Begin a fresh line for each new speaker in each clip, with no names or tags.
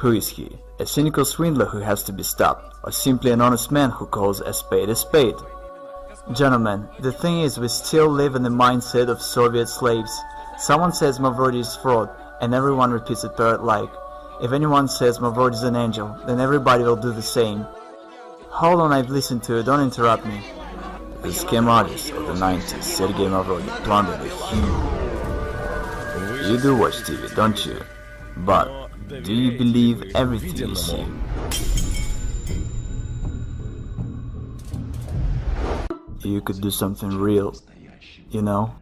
Who is he? A cynical swindler who has to be stopped, or simply an honest man who calls a spade a spade? Gentlemen, the thing is, we still live in the mindset of Soviet slaves. Someone says Mavrodi is fraud, and everyone repeats it parrot-like. If anyone says Mavrodi is an angel, then everybody will do the same. Hold on, I've listened to it, don't interrupt me. The scam artist of the 90s, Sergey Mavrodi, plundered a huge... You do watch TV, don't you? But do you believe everything you see? You could do something real, you know?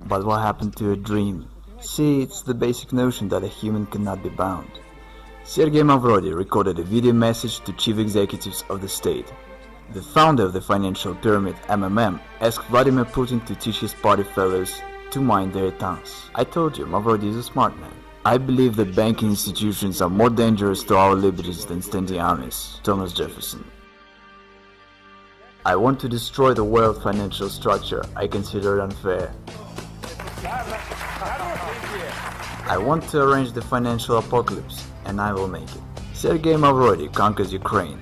But what happened to a dream? See, it's the basic notion that a human cannot be bound. Sergey Mavrodi recorded a video message to chief executives of the state. The founder of the financial pyramid, MMM, asked Vladimir Putin to teach his party fellows to mind their tongues. I told you, Mavrodi is a smart man. I believe that banking institutions are more dangerous to our liberties than standing armies. Thomas Jefferson. I want to destroy the world financial structure. I consider it unfair. I want to arrange the financial apocalypse, and I will make it. Sergey Mavrodi conquers Ukraine.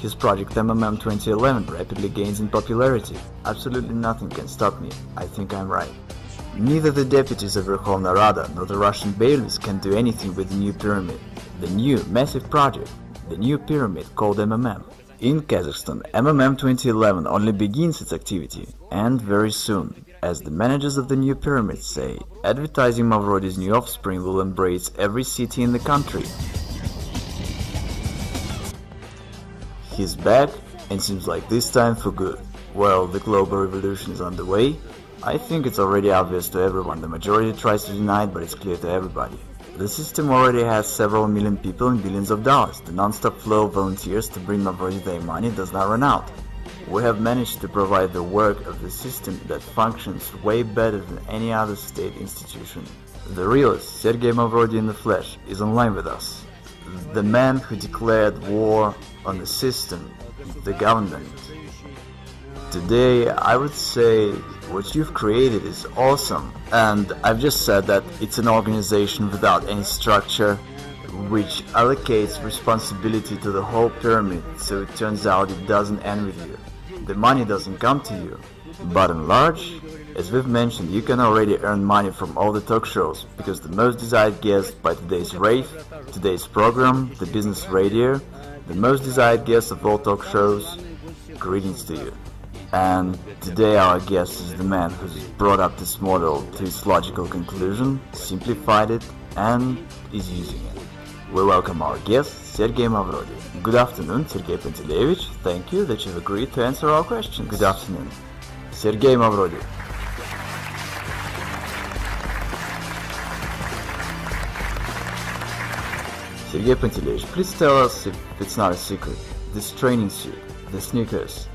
His project MMM 2011 rapidly gains in popularity. Absolutely nothing can stop me. I think I'm right. Neither the deputies of Verkhovna Rada nor the Russian bailiffs can do anything with the new pyramid. The new, massive project. The new pyramid called MMM. In Kazakhstan, MMM 2011 only begins its activity, and very soon. As the managers of the new pyramid say, advertising Mavrodi's new offspring will embrace every city in the country. He's back, and seems like this time for good. Well, the global revolution is on the way. I think it's already obvious to everyone. The majority tries to deny it, but it's clear to everybody. The system already has several million people and billions of dollars. The non-stop flow of volunteers to bring Mavrodi their money does not run out. We have managed to provide the work of the system that functions way better than any other state institution. The realist, Sergey Mavrodi in the flesh, is online with us. The man who declared war on the system, the government. Today, I would say what you've created is awesome, and I've just said that it's an organization without any structure, which allocates responsibility to the whole pyramid, so it turns out it doesn't end with you. The money doesn't come to you. But in large, as we've mentioned, you can already earn money from all the talk shows, because the most desired guest by today's rave, today's program, the business radio, the most desired guest of all talk shows, greetings to you. And today our guest is the man who's brought up this model to its logical conclusion, simplified it, and is using it. We welcome our guest, Sergey Mavrodi. Good afternoon, Sergey Pantelevich. Thank you that you've agreed to answer our questions. Good afternoon. Sergey Mavrodi. Sergey Pantelevich, please tell us, if it's not a secret, this training suit, the sneakers,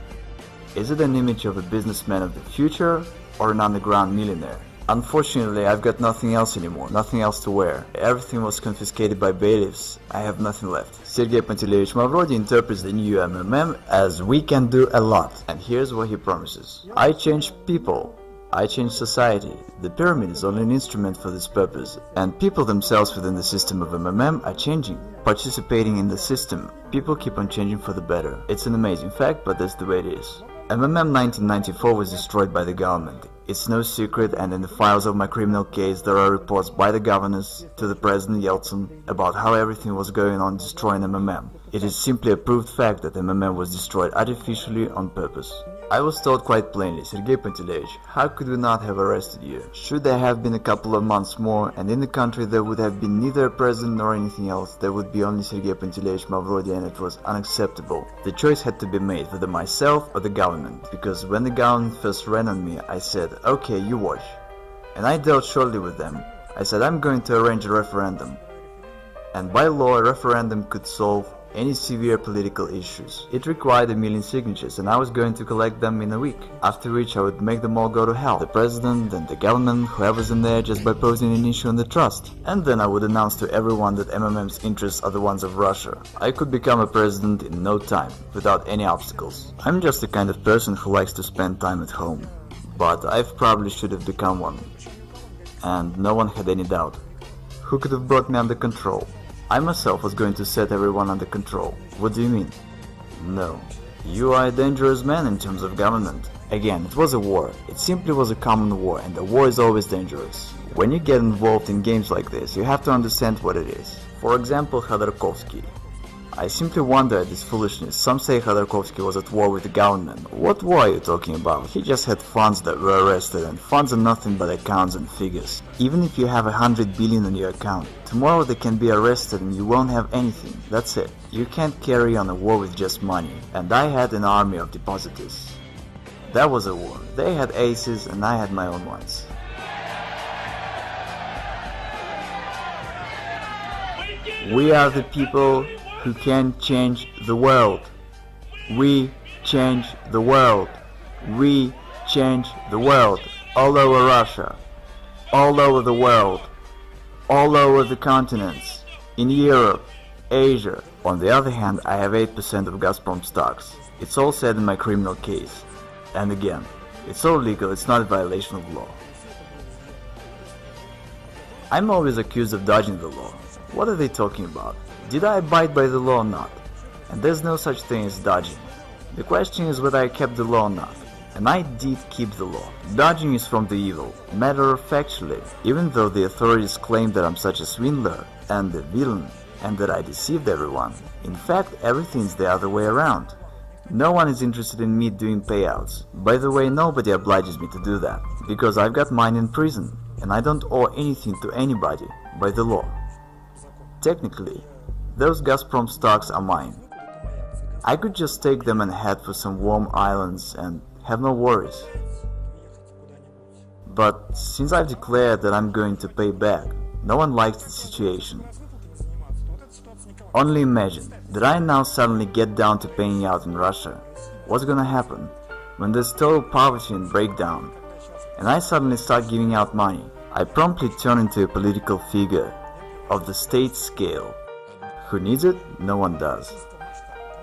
is it an image of a businessman of the future or an underground millionaire? Unfortunately, I've got nothing else anymore, nothing else to wear. Everything was confiscated by bailiffs. I have nothing left. Sergey Pantelevich Mavrodi interprets the new MMM as we can do a lot. And here's what he promises. I change people. I change society. The pyramid is only an instrument for this purpose. And people themselves within the system of MMM are changing, participating in the system. People keep on changing for the better. It's an amazing fact, but that's the way it is. MMM 1994 was destroyed by the government. It's no secret, and in the files of my criminal case there are reports by the governors to the President Yeltsin about how everything was going on destroying MMM. It is simply a proved fact that MMM was destroyed artificially on purpose. I was told quite plainly, Sergey Pantelevich, how could we not have arrested you? Should there have been a couple of months more, and in the country there would have been neither a president nor anything else, there would be only Sergey Pantelevich Mavrodi, and it was unacceptable. The choice had to be made, whether myself or the government, because when the government first ran on me, I said, okay, you watch. And I dealt shortly with them. I said, I'm going to arrange a referendum. And by law, a referendum could solve any severe political issues. It required 1 million signatures, and I was going to collect them in a week, after which I would make them all go to hell. The president and the government, whoever's in there, just by posing an issue on the trust. And then I would announce to everyone that MMM's interests are the ones of Russia. I could become a president in no time, without any obstacles. I'm just the kind of person who likes to spend time at home. But I probably should have become one. And no one had any doubt. Who could have brought me under control? I myself was going to set everyone under control. What do you mean? No. You are a dangerous man in terms of government. Again, it was a war. It simply was a common war, and the war is always dangerous. When you get involved in games like this, you have to understand what it is. For example, Khodorkovsky. I simply wonder at this foolishness. Some say Khodorkovsky was at war with the government. What war are you talking about? He just had funds that were arrested, and funds are nothing but accounts and figures. Even if you have 100 billion on your account, tomorrow they can be arrested and you won't have anything. That's it. You can't carry on a war with just money. And I had an army of depositors. That was a war. They had aces and I had my own ones. We are the people who can change the world. We change the world. We change the world. All over Russia. All over the world. All over the continents. In Europe. Asia. On the other hand, I have 8% of Gazprom stocks. It's all said in my criminal case. And again, it's all legal, it's not a violation of law. I'm always accused of dodging the law. What are they talking about? Did I abide by the law or not? And there's no such thing as dodging. The question is whether I kept the law or not. And I did keep the law. Dodging is from the evil. Matter of factually, even though the authorities claim that I'm such a swindler and a villain and that I deceived everyone, in fact everything's the other way around. No one is interested in me doing payouts. By the way, nobody obliges me to do that, because I've got mine in prison, and I don't owe anything to anybody by the law. Technically, those Gazprom stocks are mine. I could just take them and head for some warm islands and have no worries. But since I've declared that I'm going to pay back, no one likes the situation. Only imagine that I now suddenly get down to paying out in Russia. What's gonna happen when there's total poverty and breakdown, and I suddenly start giving out money? I promptly turn into a political figure of the state scale. Who needs it? No one does.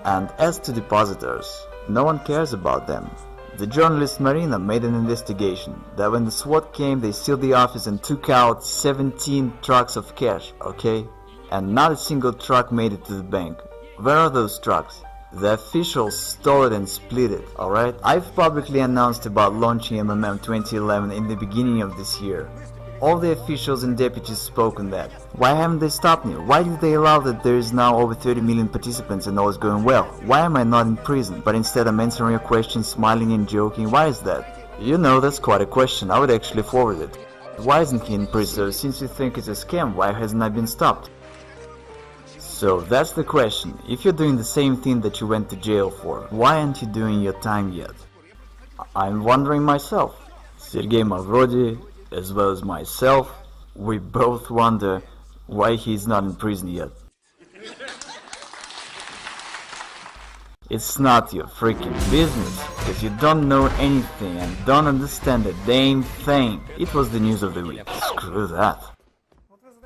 And as to depositors, no one cares about them. The journalist Marina made an investigation that when the SWAT came, they sealed the office and took out 17 trucks of cash, okay? And not a single truck made it to the bank. Where are those trucks? The officials stole it and split it, alright? I've publicly announced about launching MMM 2011 in the beginning of this year. All the officials and deputies spoke on that. Why haven't they stopped me? Why did they allow that there is now over 30 million participants and all is going well? Why am I not in prison, but instead I'm answering your questions, smiling and joking? Why is that? You know, that's quite a question. I would actually forward it. Why isn't he in prison? Since you think it's a scam, why hasn't I been stopped? So that's the question. If you're doing the same thing that you went to jail for, why aren't you doing your time yet? I'm wondering myself. Sergey Mavrodi, as well as myself, we both wonder why he's not in prison yet. It's not your freaking business, because you don't know anything and don't understand a damn thing. It was the news of the week. Screw that.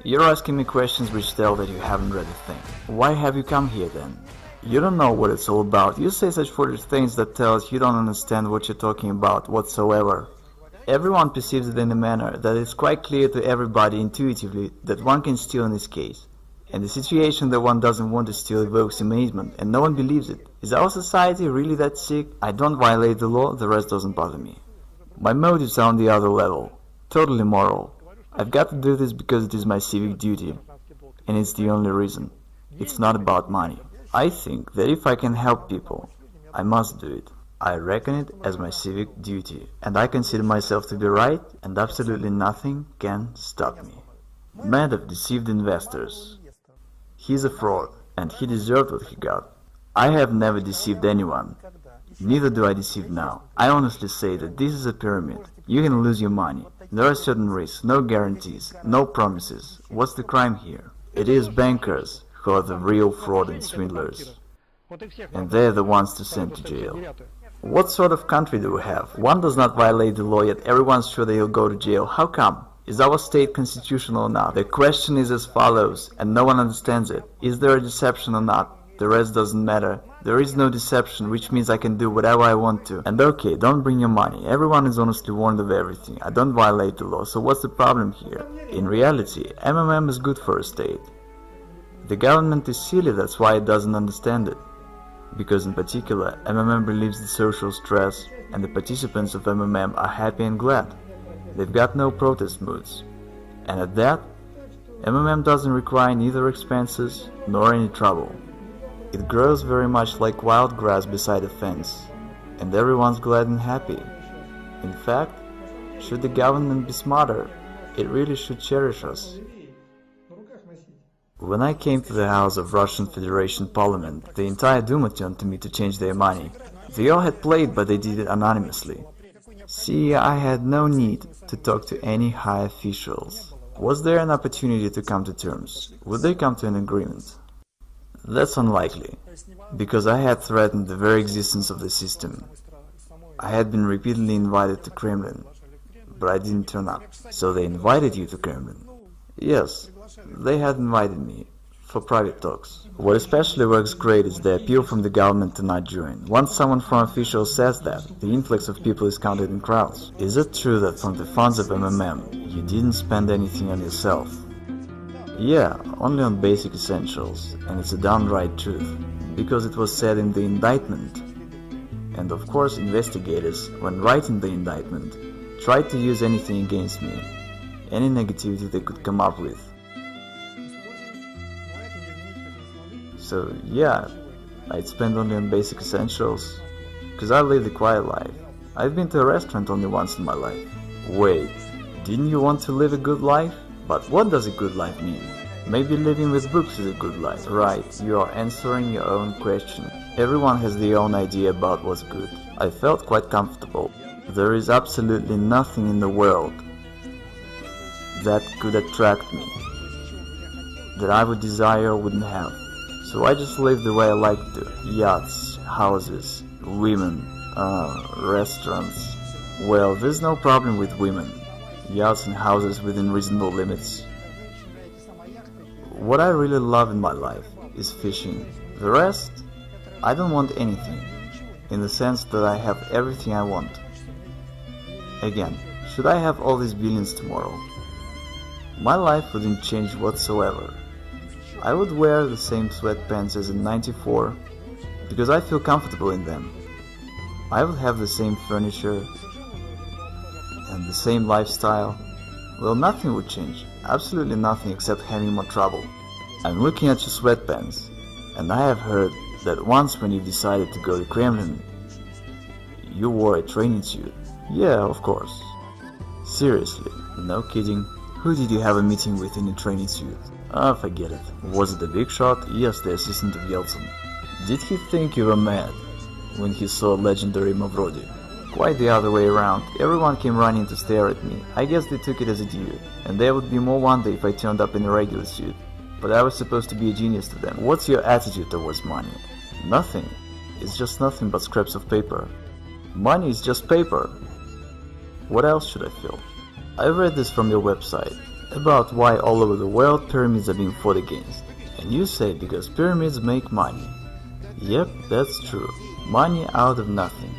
You're asking me questions which tell that you haven't read a thing. Why have you come here then? You don't know what it's all about. You say such foolish things that tells you don't understand what you're talking about whatsoever. Everyone perceives it in a manner that it's quite clear to everybody intuitively that one can steal in this case. And the situation that one doesn't want to steal evokes amazement, and no one believes it. Is our society really that sick? I don't violate the law, the rest doesn't bother me. My motives are on the other level. Totally moral. I've got to do this because it is my civic duty, and it's the only reason. It's not about money. I think that if I can help people, I must do it. I reckon it as my civic duty, and I consider myself to be right, and absolutely nothing can stop me. Madoff deceived investors. He's a fraud, and he deserved what he got. I have never deceived anyone. Neither do I deceive now. I honestly say that this is a pyramid. You can lose your money. There are certain risks, no guarantees, no promises. What's the crime here? It is bankers who are the real fraud and swindlers. And they're the ones to send to jail. What sort of country do we have? One does not violate the law, yet everyone's sure that he'll go to jail. How come? Is our state constitutional or not? The question is as follows, and no one understands it. Is there a deception or not? The rest doesn't matter. There is no deception, which means I can do whatever I want to. And okay, don't bring your money. Everyone is honestly warned of everything. I don't violate the law, so what's the problem here? In reality, MMM is good for a state. The government is silly, that's why it doesn't understand it. Because in particular, MMM relieves the social stress, and the participants of MMM are happy and glad. They've got no protest moods. And at that, MMM doesn't require neither expenses nor any trouble. It grows very much like wild grass beside a fence, and everyone's glad and happy. In fact, should the government be smarter, it really should cherish us. When I came to the House of Russian Federation Parliament, the entire Duma turned to me to change their money. They all had played, but they did it anonymously. See, I had no need to talk to any high officials. Was there an opportunity to come to terms? Would they come to an agreement? That's unlikely, because I had threatened the very existence of the system. I had been repeatedly invited to Kremlin, but I didn't turn up. So they invited you to Kremlin? Yes, they had invited me, for private talks. What especially works great is the appeal from the government to not join. Once someone from officials says that, the influx of people is counted in crowds. Is it true that from the funds of MMM, you didn't spend anything on yourself? Yeah, only on basic essentials, and it's a downright truth, because it was said in the indictment. And of course investigators, when writing the indictment, tried to use anything against me, any negativity they could come up with. So yeah, I'd spend only on basic essentials, because I live a quiet life. I've been to a restaurant only once in my life. Wait, didn't you want to live a good life? But what does a good life mean? Maybe living with books is a good life. Right, you are answering your own question. Everyone has their own idea about what's good. I felt quite comfortable. There is absolutely nothing in the world that could attract me, that I would desire or wouldn't have. So I just live the way I like to. Yachts, houses, women, restaurants. Well, there's no problem with women, yachts and houses within reasonable limits. What I really love in my life is fishing. The rest, I don't want anything, in the sense that I have everything I want. Again, should I have all these billions tomorrow, my life wouldn't change whatsoever. I would wear the same sweatpants as in '94 because I feel comfortable in them. I would have the same furniture and the same lifestyle. Well, nothing would change, absolutely nothing except having more trouble. I'm looking at your sweatpants, and I have heard that once when you decided to go to Kremlin, you wore a training suit. Yeah, of course. Seriously, no kidding. Who did you have a meeting with in a training suit? Ah, forget it. Was it the big shot? Yes, the assistant of Yeltsin. Did he think you were mad when he saw legendary Mavrodi? Quite the other way around. Everyone came running to stare at me. I guess they took it as a due, and there would be more wonder if I turned up in a regular suit. But I was supposed to be a genius to them. What's your attitude towards money? Nothing. It's just nothing but scraps of paper. Money is just paper. What else should I feel? I read this from your website, about why all over the world pyramids are being fought against. And you say because pyramids make money. Yep, that's true. Money out of nothing.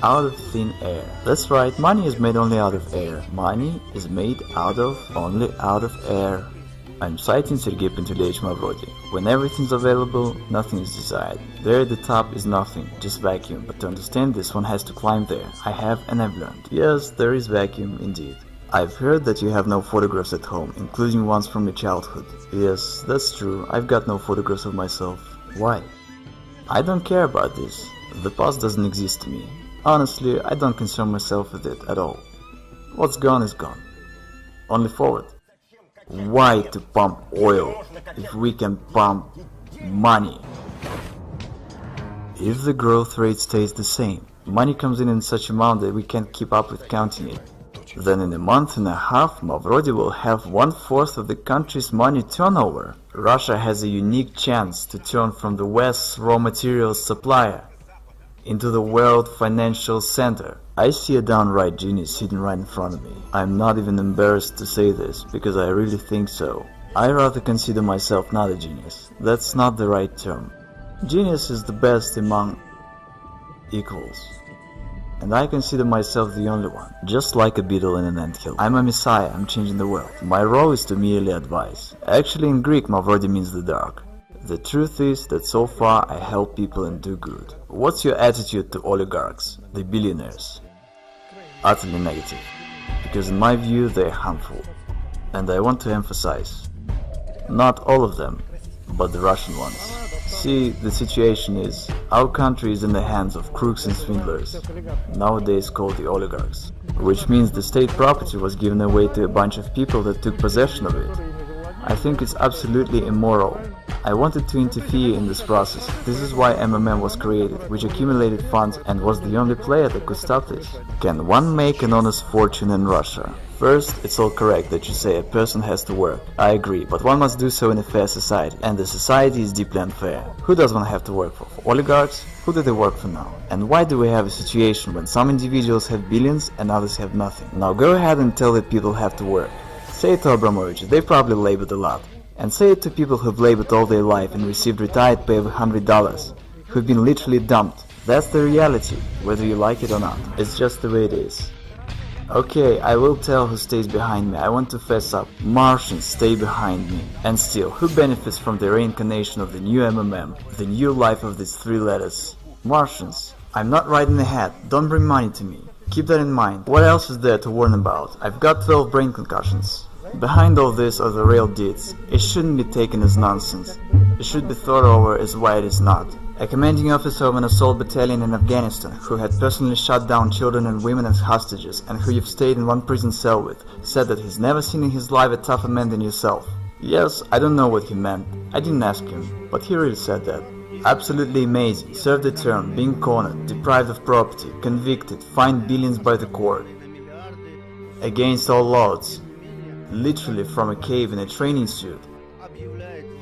Out of thin air. That's right, money is made only out of air. Money is made only out of air. I'm citing Sergey Mavrodi. When everything's available, nothing is desired. There at the top is nothing, just vacuum. But to understand this, one has to climb there. I have and I've learned. Yes, there is vacuum indeed. I've heard that you have no photographs at home, including ones from your childhood. Yes, that's true. I've got no photographs of myself. Why? I don't care about this. The past doesn't exist to me. Honestly, I don't concern myself with it at all. What's gone is gone. Only forward. Why to pump oil if we can pump money? If the growth rate stays the same, money comes in such amount that we can't keep up with counting it. Then in a month and a half, Mavrodi will have 1/4 of the country's money turnover. Russia has a unique chance to turn from the West's raw materials supplier into the world financial center. I see a downright genius sitting right in front of me. I'm not even embarrassed to say this, because I really think so. I rather consider myself not a genius. That's not the right term. Genius is the best among equals. and I consider myself the only one, just like a beetle in an anthill. I'm a messiah, I'm changing the world. My role is to merely advise. Actually, in Greek, Mavrodi means the dark. The truth is that so far I help people and do good. What's your attitude to oligarchs, the billionaires? Utterly negative, because in my view they are harmful. And I want to emphasize, not all of them, but the Russian ones. See, the situation is, our country is in the hands of crooks and swindlers, nowadays called the oligarchs, which means the state property was given away to a bunch of people that took possession of it. I think it's absolutely immoral. I wanted to interfere in this process. This is why MMM was created, which accumulated funds and was the only player that could stop this. Can one make an honest fortune in Russia? First, it's all correct that you say a person has to work. I agree, but one must do so in a fair society, and the society is deeply unfair. Who does one have to work for? For oligarchs? Who do they work for now? And why do we have a situation when some individuals have billions and others have nothing? Now go ahead and tell the people have to work. Say it to Abramovich, they've probably labored a lot. And say it to people who've labored all their life and received retired pay of $100, who've been literally dumped. That's the reality, whether you like it or not. It's just the way it is. Okay, I will tell who stays behind me. I want to fess up. Martians stay behind me. And still, who benefits from the reincarnation of the new MMM, the new life of these three letters? Martians. I'm not riding ahead. Don't bring money to me. Keep that in mind. What else is there to warn about? I've got 12 brain concussions. Behind all this are the real deeds. It shouldn't be taken as nonsense. It should be thought over as why it is not. A commanding officer of an assault battalion in Afghanistan, who had personally shot down children and women as hostages, and who you've stayed in one prison cell with, said that he's never seen in his life a tougher man than yourself. Yes, I don't know what he meant. I didn't ask him, but he really said that. Absolutely amazing. Served a term, being cornered, deprived of property, convicted, fined billions by the court. Against all odds. Literally from a cave in a training suit.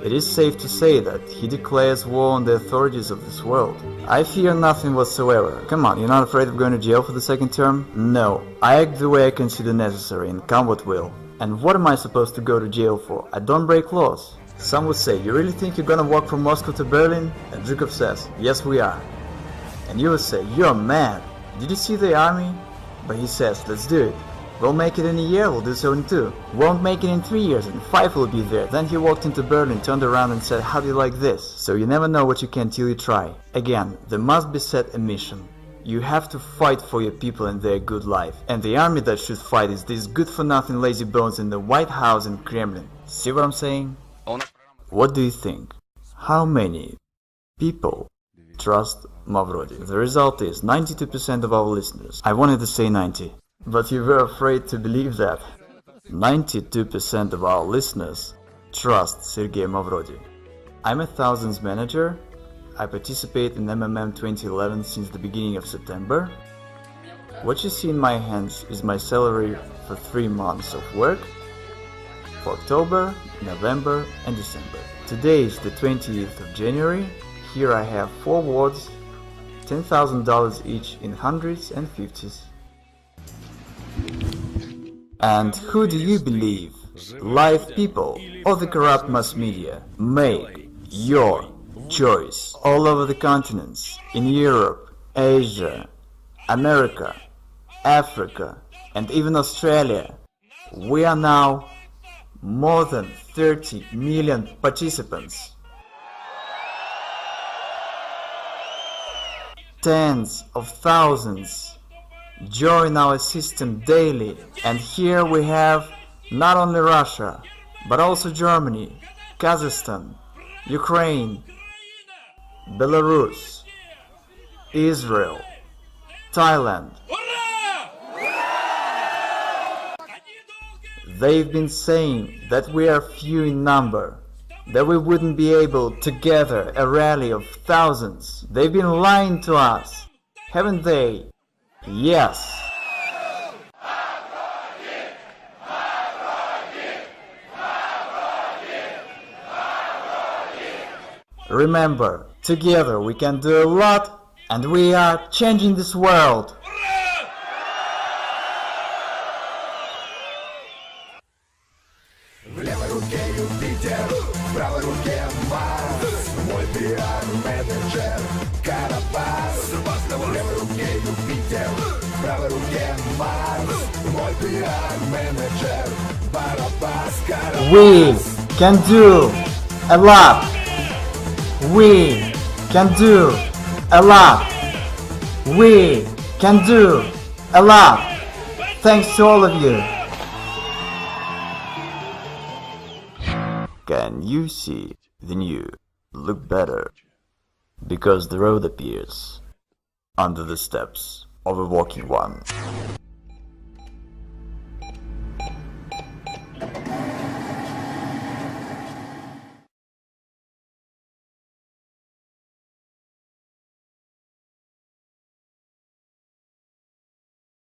It is safe to say that he declares war on the authorities of this world. I fear nothing whatsoever. Come on, you're not afraid of going to jail for the second term? No, I act the way I consider necessary and come what will. And what am I supposed to go to jail for? I don't break laws. Some would say, you really think you're gonna walk from Moscow to Berlin? And Zhukov says, yes we are. And you would say, you're mad. Did you see the army? But he says, let's do it. We'll make it in a year, we'll do so in 2. Won't make it in 3 years, and 5 will be there. Then he walked into Berlin, turned around and said, how do you like this? So you never know what you can till you try. Again, there must be set a mission. You have to fight for your people and their good life. And the army that should fight is these good-for-nothing lazy bones in the White House and Kremlin. See what I'm saying? What do you think? How many people trust Mavrodi? The result is 92% of our listeners. I wanted to say 90. But you were afraid to believe that. 92% of our listeners trust Sergey Mavrodi. I'm a thousands manager. I participate in MMM 2011 since the beginning of September. What you see in my hands is my salary for 3 months of work for October, November and December. Today is the 20th of January. Here I have 4 wards, $10,000 each in hundreds and fifties. And who do you believe? Live people or the corrupt mass media? Make your choice. All over the continents, in Europe, Asia, America, Africa, and even Australia, we are now more than 30 million participants. Tens of thousands join our system daily, and here we have not only Russia, but also Germany, Kazakhstan, Ukraine, Belarus, Israel, Thailand. They've been saying that we are few in number, that we wouldn't be able to gather a rally of thousands. They've been lying to us, haven't they? Yes. Remember, together we can do a lot, and we are changing this world.
В левой руке Юпитер, в правой руке Марс. Мой пиар-менеджер Карабас. В левой руке Юпитер, в правой руке Марс. Мой пиар-менеджер Барабас.
We can do a lot. We can do a lot. We can do a lot. Thanks to all of you. Can you see the new look better? Because the road appears under the steps of a walking one.